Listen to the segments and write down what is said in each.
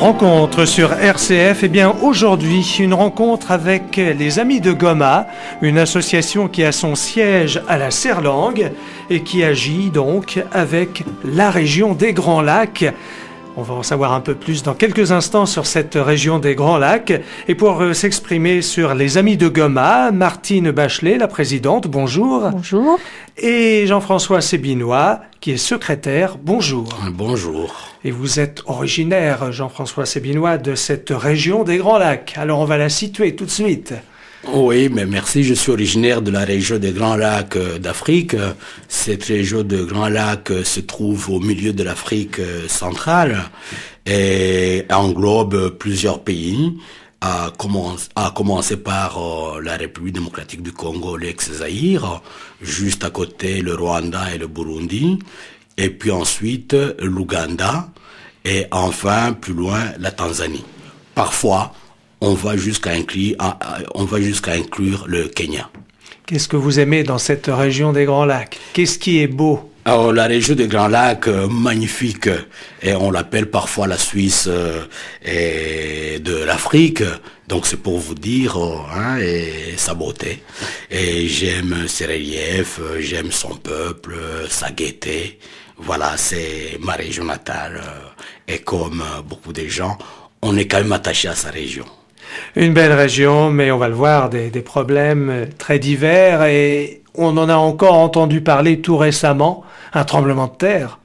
Rencontre sur RCF, aujourd'hui une rencontre avec les Amis de Goma, une association qui a son siège à la Serlangue et qui agit donc avec la région des Grands Lacs. On va en savoir un peu plus dans quelques instants sur cette région des Grands Lacs. Et pour s'exprimer sur les Amis de Goma, Martine Bachelet, la présidente, bonjour. Bonjour. Et Jean-François Sébinois, qui est secrétaire, bonjour. Bonjour. Et vous êtes originaire, Jean-François Sébinois, de cette région des Grands Lacs. Alors on va la situer tout de suite. Oui, mais merci. Je suis originaire de la région des Grands Lacs d'Afrique. Cette région des Grands Lacs se trouve au milieu de l'Afrique centrale et englobe plusieurs pays, à commencer par la République démocratique du Congo, l'ex-Zaïre, juste à côté le Rwanda et le Burundi, et puis ensuite l'Ouganda, et enfin plus loin la Tanzanie. Parfois, on va jusqu'à inclure le Kenya. Qu'est-ce que vous aimez dans cette région des Grands Lacs? Qu'est-ce qui est beau? Alors, la région des Grands Lacs, magnifique, et on l'appelle parfois la Suisse et de l'Afrique. Donc c'est pour vous dire et sa beauté. Et j'aime ses reliefs, j'aime son peuple, sa gaieté. Voilà, c'est ma région natale. Et comme beaucoup de gens, on est quand même attaché à sa région. Une belle région, mais on va le voir, des problèmes très divers, et on en a encore entendu parler tout récemment, un tremblement de terre.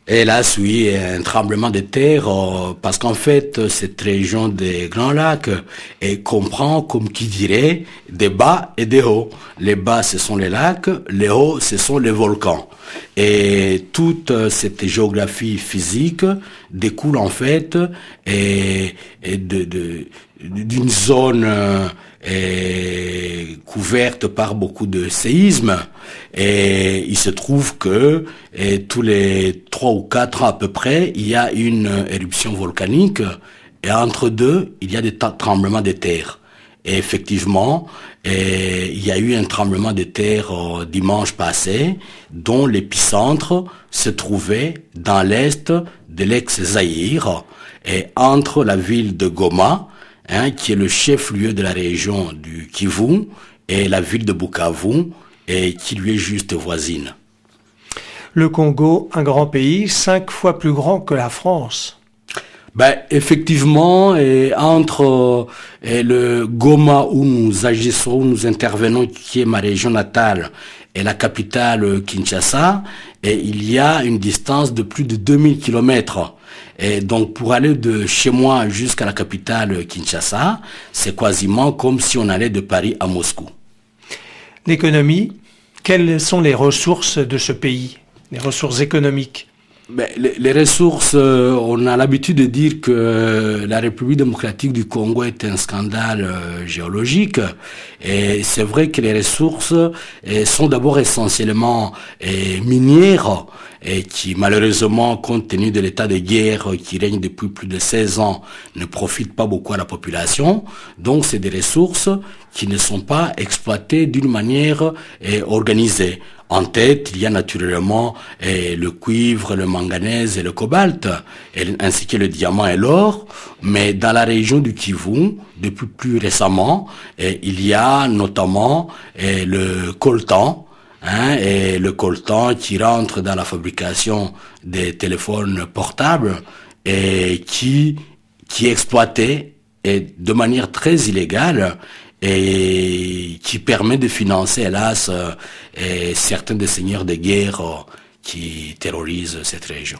Hélas, oui, un tremblement de terre, parce qu'en fait, cette région des Grands Lacs comprend, comme qui dirait, des bas et des hauts. Les bas, ce sont les lacs, les hauts, ce sont les volcans. Et toute cette géographie physique découle en fait d'une zone couverte par beaucoup de séismes, et il se trouve que tous les 3 ou 4 ans à peu près, il y a une éruption volcanique, et entre deux, il y a des tremblements de terre. Et effectivement, il y a eu un tremblement de terre dimanche passé, dont l'épicentre se trouvait dans l'est de l'ex-Zaïre, et entre la ville de Goma, qui est le chef-lieu de la région du Kivu, et la ville de Bukavu, et qui lui est juste voisine. Le Congo, un grand pays, 5 fois plus grand que la France. Effectivement, entre le Goma où nous agissons, où nous intervenons, qui est ma région natale, et la capitale Kinshasa, il y a une distance de plus de 2000 kilomètres. Et donc pour aller de chez moi jusqu'à la capitale Kinshasa, c'est quasiment comme si on allait de Paris à Moscou. L'économie, quelles sont les ressources de ce pays, les ressources économiques? Les ressources, on a l'habitude de dire que la République démocratique du Congo est un scandale géologique, et c'est vrai que les ressources sont d'abord essentiellement minières, et qui malheureusement, compte tenu de l'état de guerre qui règne depuis plus de 16 ans, ne profitent pas beaucoup à la population. Donc c'est des ressources qui ne sont pas exploitées d'une manière organisée. En tête, il y a naturellement le cuivre, le manganèse et le cobalt, ainsi que le diamant et l'or. Mais dans la région du Kivu, depuis plus récemment, il y a notamment le coltan, et le coltan qui rentre dans la fabrication des téléphones portables et qui est exploité de manière très illégale, et qui permet de financer, hélas, certains des seigneurs de guerre qui terrorisent cette région.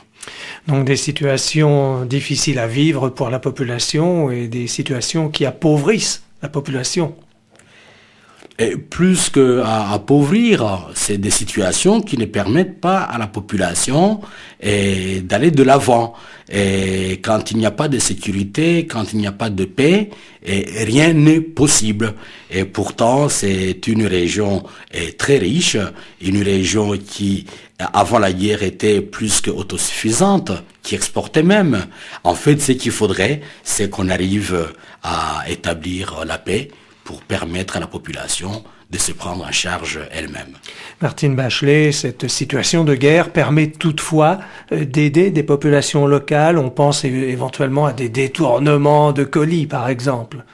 Donc des situations difficiles à vivre pour la population, et des situations qui appauvrissent la population. Et plus qu'à appauvrir, c'est des situations qui ne permettent pas à la population d'aller de l'avant. Et quand il n'y a pas de sécurité, quand il n'y a pas de paix, rien n'est possible. Et pourtant, c'est une région très riche, une région qui, avant la guerre, était plus que autosuffisante, qui exportait même. En fait, ce qu'il faudrait, c'est qu'on arrive à établir la paix pour permettre à la population de se prendre en charge elle-même. Martine Bachelet, cette situation de guerre permet toutefois d'aider des populations locales. On pense éventuellement à des détournements de colis, par exemple.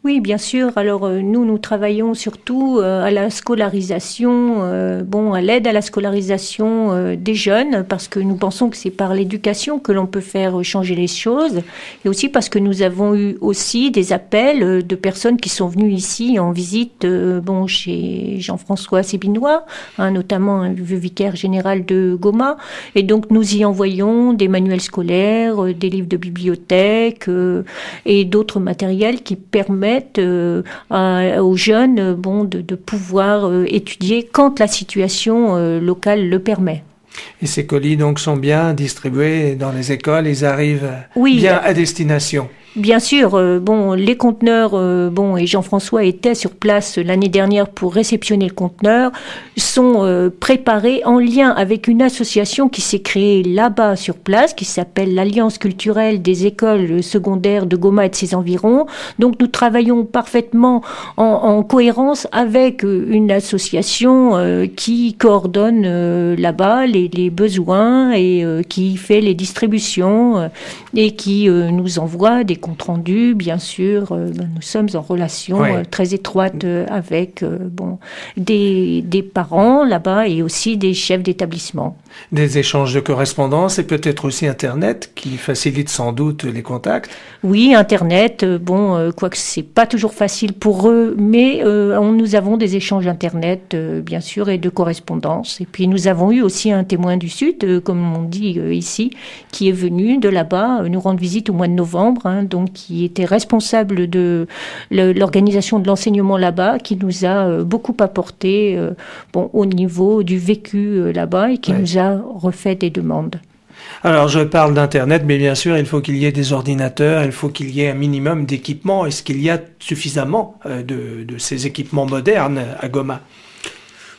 Oui, bien sûr. Alors nous travaillons surtout à la scolarisation, à l'aide à la scolarisation des jeunes, parce que nous pensons que c'est par l'éducation que l'on peut faire changer les choses, et aussi parce que nous avons eu aussi des appels de personnes qui sont venues ici en visite, chez Jean-François Sébinois, notamment le vicaire général de Goma, et donc nous y envoyons des manuels scolaires, des livres de bibliothèque et d'autres matériels qui permettent aux jeunes de pouvoir étudier quand la situation locale le permet. Et ces colis donc sont bien distribués dans les écoles, ils arrivent bien à destination. Bien sûr, les conteneurs, et Jean-François était sur place l'année dernière pour réceptionner le conteneur, sont préparés en lien avec une association qui s'est créée là-bas sur place, qui s'appelle l'Alliance culturelle des écoles secondaires de Goma et de ses environs. Donc nous travaillons parfaitement en cohérence avec une association qui coordonne là-bas les besoins et qui fait les distributions et qui nous envoie des compte rendu, bien sûr. Nous sommes en relation très étroite avec des parents là-bas et aussi des chefs d'établissement. Des échanges de correspondance et peut-être aussi Internet qui facilite sans doute les contacts. Oui, Internet, quoique c'est pas toujours facile pour eux, mais nous avons des échanges Internet, bien sûr, et de correspondance. Et puis nous avons eu aussi un témoin du Sud, comme on dit ici, qui est venu de là-bas nous rendre visite au mois de novembre, donc qui était responsable de l'organisation de l'enseignement là-bas, qui nous a beaucoup apporté au niveau du vécu là-bas et qui nous a refait des demandes. Alors je parle d'Internet, mais bien sûr il faut qu'il y ait des ordinateurs, il faut qu'il y ait un minimum d'équipements. Est-ce qu'il y a suffisamment de ces équipements modernes à Goma ?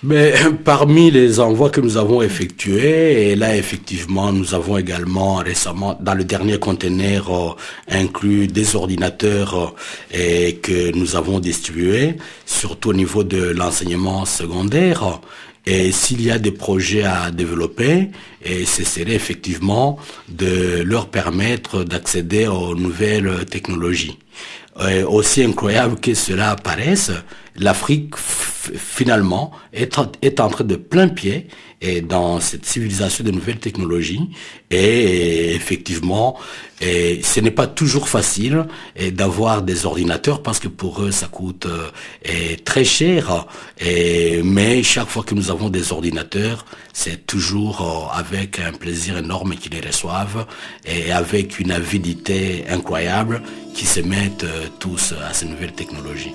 Mais parmi les envois que nous avons effectués, et là effectivement nous avons également récemment dans le dernier conteneur inclus des ordinateurs et que nous avons distribués, surtout au niveau de l'enseignement secondaire. Et s'il y a des projets à développer, et ce serait effectivement de leur permettre d'accéder aux nouvelles technologies. Aussi incroyable que cela paraisse, l'Afrique finalement est en train de plein pied et dans cette civilisation de nouvelles technologies et effectivement ce n'est pas toujours facile d'avoir des ordinateurs parce que pour eux ça coûte très cher mais chaque fois que nous avons des ordinateurs c'est toujours avec un plaisir énorme qu'ils les reçoivent et avec une avidité incroyable qui se mettent tous à ces nouvelles technologies.